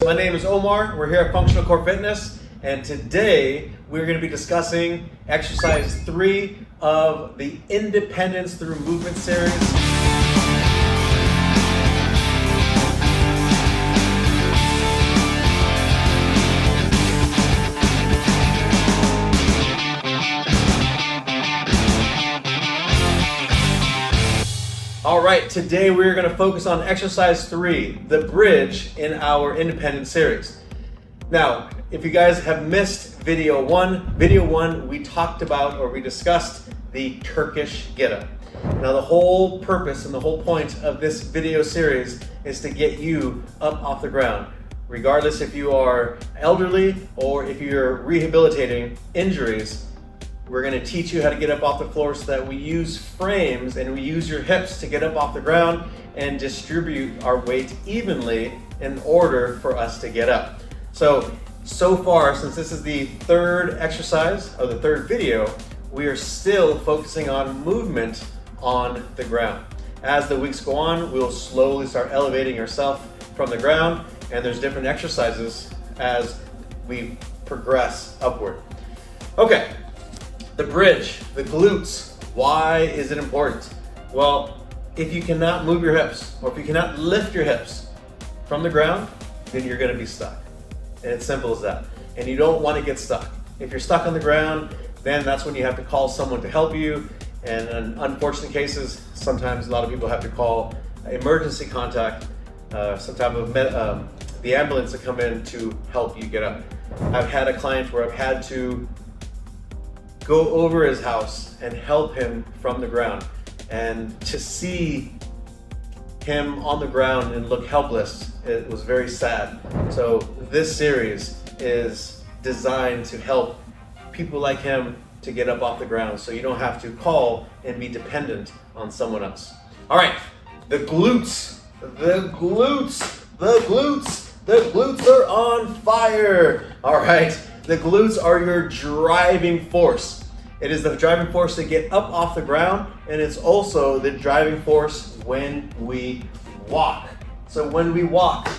my name is Omar. We're here at Functional Core Fitness, and today we're going to be discussing exercise 3 of the Independence Through Movement series. All right, today we're going to focus on exercise 3, the bridge in our independence series. Now, if you guys have missed video 1, we talked about or we discussed the Turkish get-up. Now, the whole purpose and the whole point of this video series is to get you up off the ground, regardless if you are elderly or if you're rehabilitating injuries. We're going to teach you how to get up off the floor so that we use frames and we use your hips to get up off the ground and distribute our weight evenly in order for us to get up. So far, since this is the third exercise or the third video, we are still focusing on movement on the ground. As the weeks go on, we'll slowly start elevating yourself from the ground, and there's different exercises as we progress upward. Okay. The bridge, the glutes, why is it important? Well, if you cannot move your hips or if you cannot lift your hips from the ground, then you're gonna be stuck. And it's simple as that. And you don't wanna get stuck. If you're stuck on the ground, then that's when you have to call someone to help you. And in unfortunate cases, sometimes a lot of people have to call emergency contact, some type of the ambulance to come in to help you get up. I've had a client where I've had to go over his house and help him from the ground. And to see him on the ground and look helpless, it was very sad. So this series is designed to help people like him to get up off the ground so you don't have to call and be dependent on someone else. All right, the glutes are on fire. All right. The glutes are your driving force. It is the driving force to get up off the ground, and it's also the driving force when we walk. So when we walk,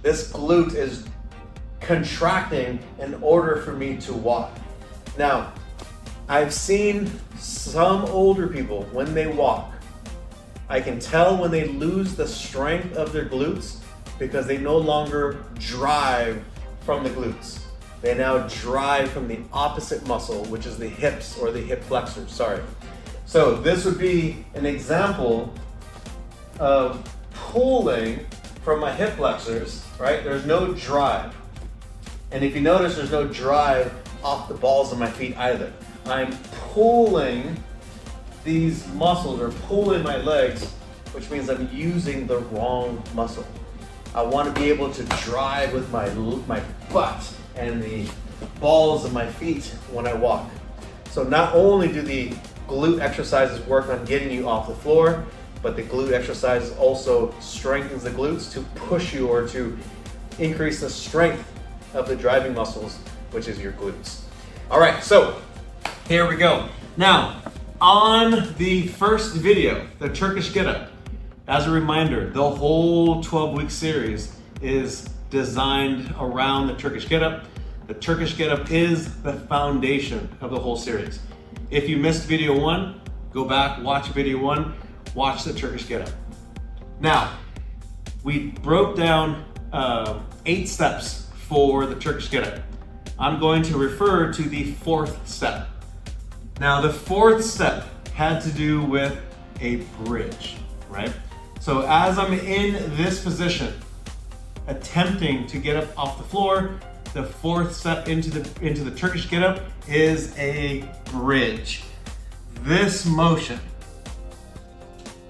this glute is contracting in order for me to walk. Now, I've seen some older people, when they walk, I can tell when they lose the strength of their glutes because they no longer drive from the glutes. They now drive from the opposite muscle, which is the hips or the hip flexors, sorry. So this would be an example of pulling from my hip flexors, right? There's no drive. And if you notice, there's no drive off the balls of my feet either. I'm pulling these muscles or pulling my legs, which means I'm using the wrong muscle. I want to be able to drive with my butt and the balls of my feet when I walk. So not only do the glute exercises work on getting you off the floor, but the glute exercises also strengthens the glutes to push you or to increase the strength of the driving muscles, which is your glutes. All right, so here we go. Now, on the first video, the Turkish get-up, as a reminder, the whole 12-week series is designed around the Turkish get-up. The Turkish get-up is the foundation of the whole series. If you missed video 1, go back, watch video 1, watch the Turkish get-up. Now, we broke down 8 steps for the Turkish get-up. I'm going to refer to the 4th step. Now, the 4th step had to do with a bridge, right? So as I'm in this position, attempting to get up off the floor, the 4th step into the Turkish get-up is a bridge. This motion,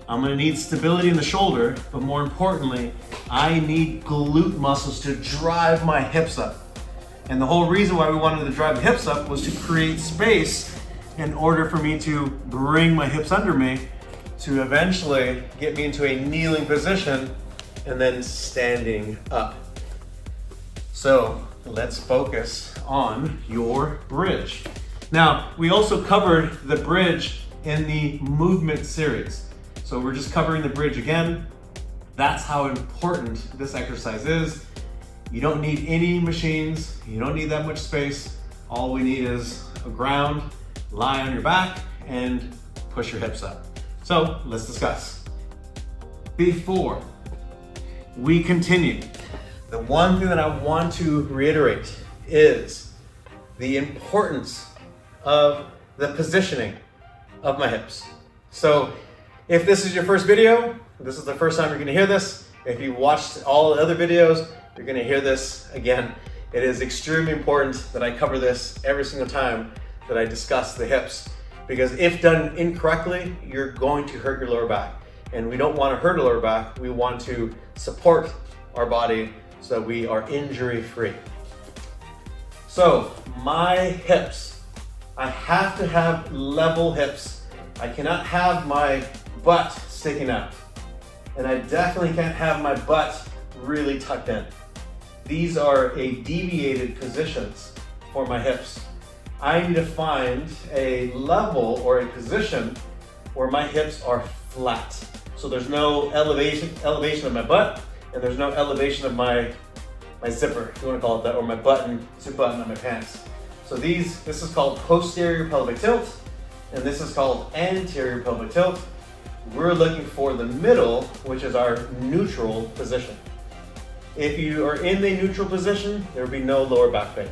I'm gonna need stability in the shoulder, but more importantly, I need glute muscles to drive my hips up. And the whole reason why we wanted to drive the hips up was to create space in order for me to bring my hips under me to eventually get me into a kneeling position and then standing up. So let's focus on your bridge. Now, we also covered the bridge in the movement series. So we're just covering the bridge again. That's how important this exercise is. You don't need any machines. You don't need that much space. All we need is a ground, lie on your back, and push your hips up. So let's discuss. Before we continue, the one thing that I want to reiterate is the importance of the positioning of my hips. So if this is your first video, this is the first time you're gonna hear this. If you watched all the other videos, you're gonna hear this again. It is extremely important that I cover this every single time that I discuss the hips, because if done incorrectly, you're going to hurt your lower back. And we don't wanna hurt a lower back, we want to support our body so that we are injury-free. So my hips, I have to have level hips. I cannot have my butt sticking out. And I definitely can't have my butt really tucked in. These are a deviated positions for my hips. I need to find a level or a position where my hips are flat. So there's no elevation of my butt, and there's no elevation of my zipper, if you want to call it that, or my zip button on my pants. So this is called posterior pelvic tilt, and this is called anterior pelvic tilt. We're looking for the middle, which is our neutral position. If you are in the neutral position, there will be no lower back pain.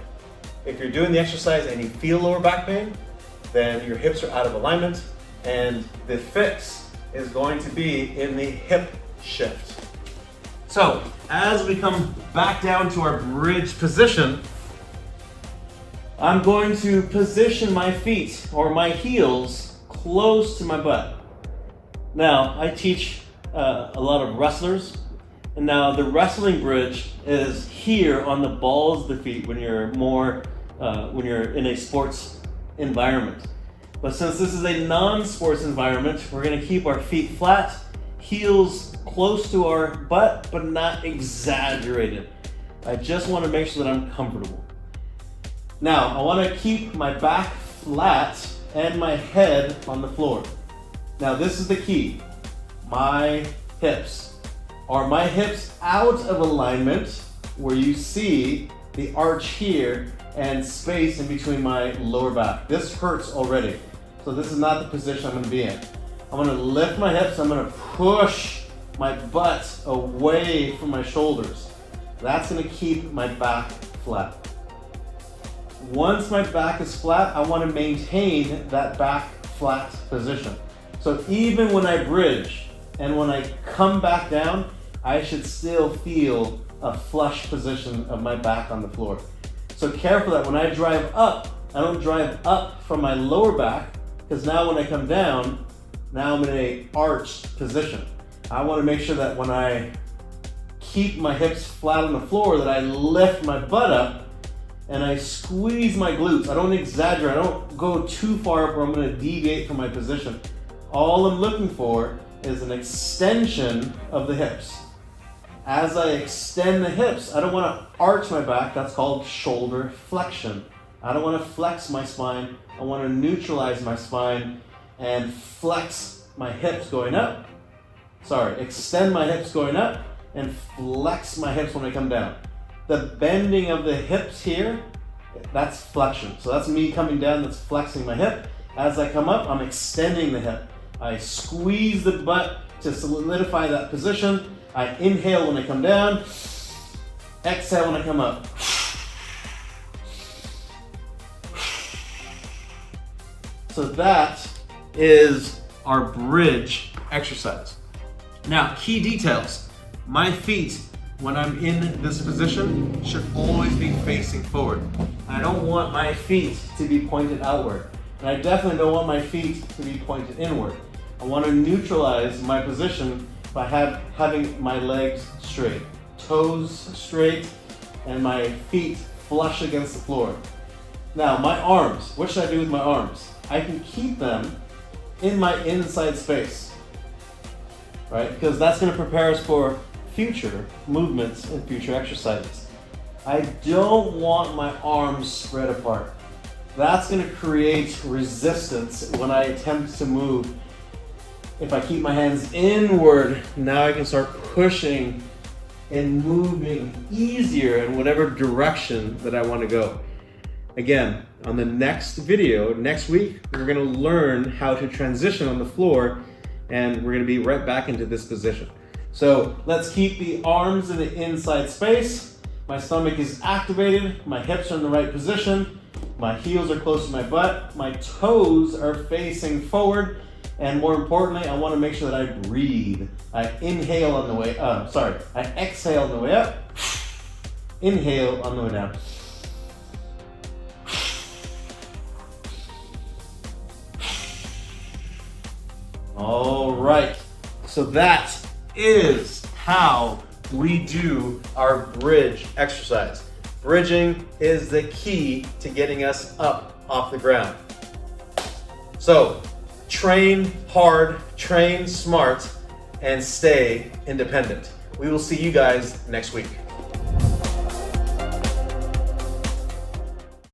If you're doing the exercise and you feel lower back pain, then your hips are out of alignment, and the fix is going to be in the hip shift. So as we come back down to our bridge position, I'm going to position my feet or my heels close to my butt. Now, I teach a lot of wrestlers, and now the wrestling bridge is here on the balls of the feet when you're in a sports environment. But since this is a non-sports environment, we're gonna keep our feet flat, heels close to our butt, but not exaggerated. I just wanna make sure that I'm comfortable. Now, I wanna keep my back flat and my head on the floor. Now, this is the key. My hips. Are my hips out of alignment where you see the arch here and space in between my lower back? This hurts already. So this is not the position I'm gonna be in. I'm gonna lift my hips, I'm gonna push my butt away from my shoulders. That's gonna keep my back flat. Once my back is flat, I wanna maintain that back flat position. So even when I bridge and when I come back down, I should still feel a flush position of my back on the floor. So careful that when I drive up, I don't drive up from my lower back, because now when I come down, now I'm in a arched position. I want to make sure that when I keep my hips flat on the floor, that I lift my butt up and I squeeze my glutes. I don't exaggerate, I don't go too far up where I'm going to deviate from my position. All I'm looking for is an extension of the hips. As I extend the hips, I don't want to arch my back. That's called shoulder flexion. I don't want to flex my spine. I want to neutralize my spine and flex my hips going up. Extend my hips going up and flex my hips when I come down. The bending of the hips here, that's flexion. So that's me coming down, that's flexing my hip. As I come up, I'm extending the hip. I squeeze the butt to solidify that position. I inhale when I come down, exhale when I come up. So that is our bridge exercise. Now, key details. My feet, when I'm in this position, should always be facing forward. I don't want my feet to be pointed outward. And I definitely don't want my feet to be pointed inward. I want to neutralize my position by having my legs straight, toes straight, and my feet flush against the floor. Now, my arms, what should I do with my arms? I can keep them in my inside space, right? Because that's going to prepare us for future movements and future exercises. I don't want my arms spread apart. That's going to create resistance when I attempt to move. If I keep my hands inward, now I can start pushing and moving easier in whatever direction that I want to go. Again, on the next video, next week, we're gonna learn how to transition on the floor, and we're gonna be right back into this position. So let's keep the arms in the inside space. My stomach is activated, my hips are in the right position, my heels are close to my butt, my toes are facing forward, and more importantly, I wanna make sure that I breathe. I inhale on the way up, I exhale on the way up, inhale on the way down. All right, so that is how we do our bridge exercise. Bridging is the key to getting us up off the ground. So train hard, train smart, and stay independent. We will see you guys next week.